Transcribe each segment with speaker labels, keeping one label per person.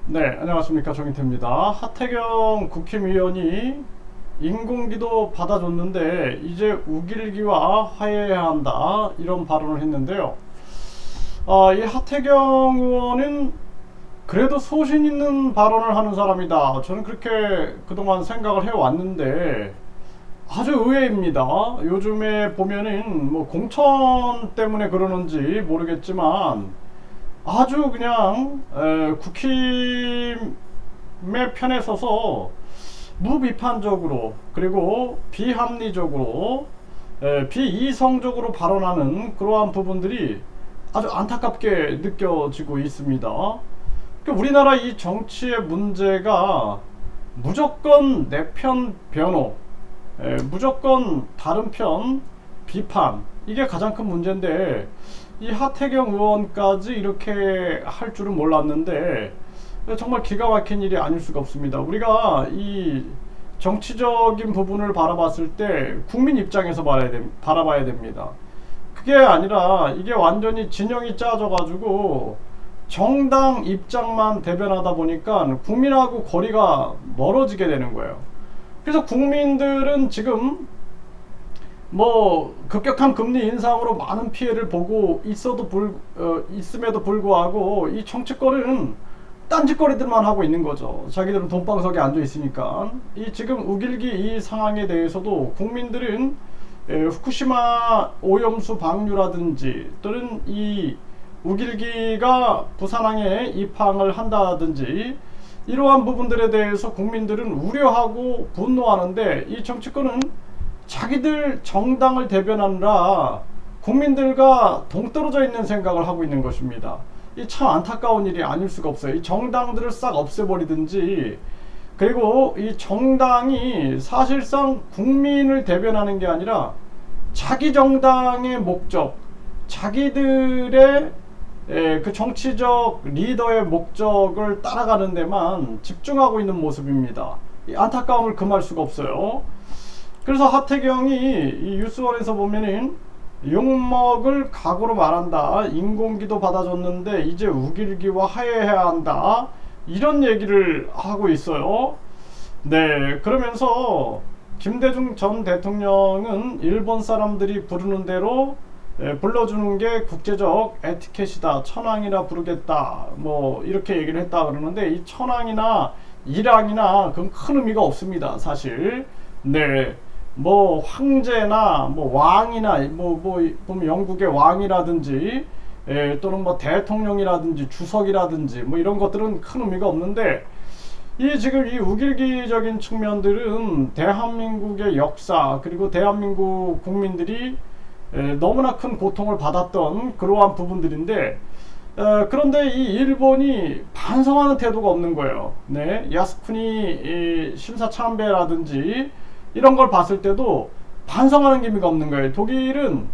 Speaker 1: 네, 안녕하십니까. 정인태입니다. 하태경 국힘의원이 인공기도 받아줬는데 이제 우길기와 화해해야 한다, 이런 발언을 했는데요. 이 하태경 의원은 그래도 소신 있는 발언을 하는 사람이다, 저는 그렇게 그동안 생각을 해왔는데 아주 의외입니다. 요즘에 보면은 뭐 공천 때문에 그러는지 모르겠지만 아주 그냥 국힘의 편에 서서 무비판적으로, 그리고 비합리적으로, 비이성적으로 발언하는 그러한 부분들이 아주 안타깝게 느껴지고 있습니다. 우리나라 이 정치의 문제가 무조건 내 편 변호, 무조건 다른 편 비판, 이게 가장 큰 문제인데 이 하태경 의원까지 이렇게 할 줄은 몰랐는데 정말 기가 막힌 일이 아닐 수가 없습니다. 우리가 이 정치적인 부분을 바라봤을 때 국민 입장에서 바라봐야 됩니다. 그게 아니라 이게 완전히 진영이 짜져가지고 정당 입장만 대변하다 보니까 국민하고 거리가 멀어지게 되는 거예요. 그래서 국민들은 지금 뭐 급격한 금리 인상으로 많은 피해를 보고 있음에도 불구하고 이 정치권은 딴짓거리들만 하고 있는 거죠. 자기들은 돈방석에 앉아 있으니까. 이 지금 우길기 이 상황에 대해서도 국민들은 후쿠시마 오염수 방류라든지 또는 이 우길기가 부산항에 입항을 한다든지 이러한 부분들에 대해서 국민들은 우려하고 분노하는데, 이 정치권은 자기들 정당을 대변하느라 국민들과 동떨어져 있는 생각을 하고 있는 것입니다. 이 참 안타까운 일이 아닐 수가 없어요. 이 정당들을 싹 없애버리든지, 그리고 이 정당이 사실상 국민을 대변하는 게 아니라 자기 정당의 목적, 자기들의 그 정치적 리더의 목적을 따라가는 데만 집중하고 있는 모습입니다. 이 안타까움을 금할 수가 없어요. 그래서 하태경이 이 뉴스원에서 보면은 욕먹을 각오로 말한다, 인공기도 받아줬는데 이제 우길기와 화해해야 한다, 이런 얘기를 하고 있어요. 네, 그러면서 김대중 전 대통령은 일본 사람들이 부르는 대로 불러주는 게 국제적 에티켓이다, 천황이라 부르겠다, 뭐 이렇게 얘기를 했다 그러는데, 이 천황이나 일왕이나 그건 큰 의미가 없습니다, 사실. 네, 뭐 황제나 뭐 왕이나 뭐 보면 영국의 왕이라든지 또는 뭐 대통령이라든지 주석이라든지 뭐 이런 것들은 큰 의미가 없는데, 이 지금 이 우길기적인 측면들은 대한민국의 역사, 그리고 대한민국 국민들이 너무나 큰 고통을 받았던 그러한 부분들인데, 그런데 이 일본이 반성하는 태도가 없는 거예요. 네, 야스쿠니 신사 참배라든지 이런 걸 봤을 때도 반성하는 기미가 없는 거예요. 독일은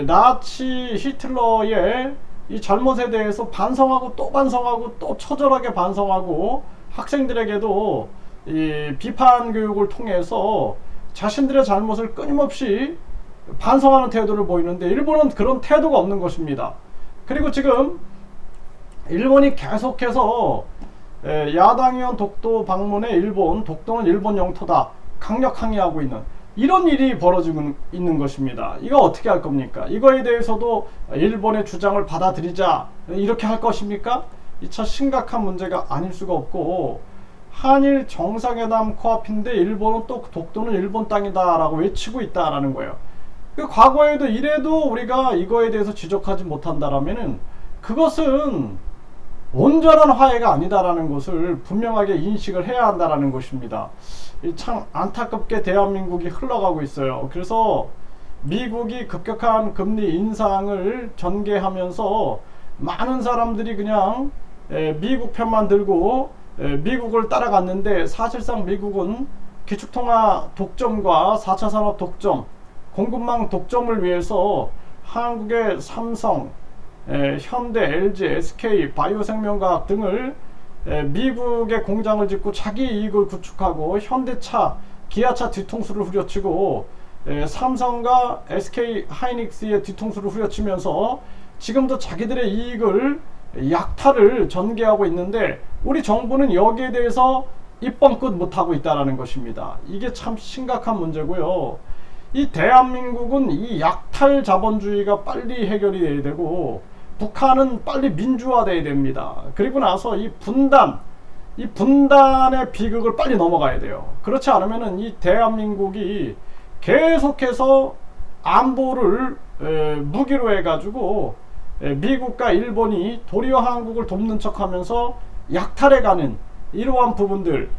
Speaker 1: 나치 히틀러의 이 잘못에 대해서 반성하고 또 반성하고 또 처절하게 반성하고, 학생들에게도 이 비판 교육을 통해서 자신들의 잘못을 끊임없이 반성하는 태도를 보이는데, 일본은 그런 태도가 없는 것입니다. 그리고 지금 일본이 계속해서 야당의원 독도 방문에 일본, 독도는 일본 영토다, 강력 항의하고 있는 이런 일이 벌어지고 있는 것입니다. 이거 어떻게 할 겁니까? 이거에 대해서도 일본의 주장을 받아들이자, 이렇게 할 것입니까? 이 참 심각한 문제가 아닐 수가 없고, 한일 정상회담 코앞인데 일본은 또 독도는 일본 땅이다 라고 외치고 있다라는 거예요. 과거에도 이래도 우리가 이거에 대해서 지적하지 못한다라면은 그것은 온전한 화해가 아니다라는 것을 분명하게 인식을 해야 한다라는 것입니다. 참 안타깝게 대한민국이 흘러가고 있어요. 그래서 미국이 급격한 금리 인상을 전개하면서 많은 사람들이 그냥 미국 편만 들고 미국을 따라갔는데, 사실상 미국은 기축통화 독점과 4차 산업 독점, 공급망 독점을 위해서 한국의 삼성, 현대, LG, SK, 바이오생명과학 등을 미국의 공장을 짓고 자기 이익을 구축하고, 현대차, 기아차 뒤통수를 후려치고 삼성과 SK 하이닉스의 뒤통수를 후려치면서 지금도 자기들의 이익을 약탈을 전개하고 있는데 우리 정부는 여기에 대해서 입번끝 못하고 있다는 것입니다. 이게 참 심각한 문제고요. 이 대한민국은 이 약탈 자본주의가 빨리 해결이 돼야 되고 북한은 빨리 민주화돼야 됩니다. 그리고 나서 이 분단의 비극을 빨리 넘어가야 돼요. 그렇지 않으면은 이 대한민국이 계속해서 안보를 무기로 해가지고 미국과 일본이 도리어 한국을 돕는 척하면서 약탈해가는 이러한 부분들,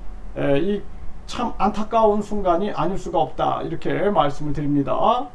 Speaker 1: 이 참 안타까운 순간이 아닐 수가 없다, 이렇게 말씀을 드립니다.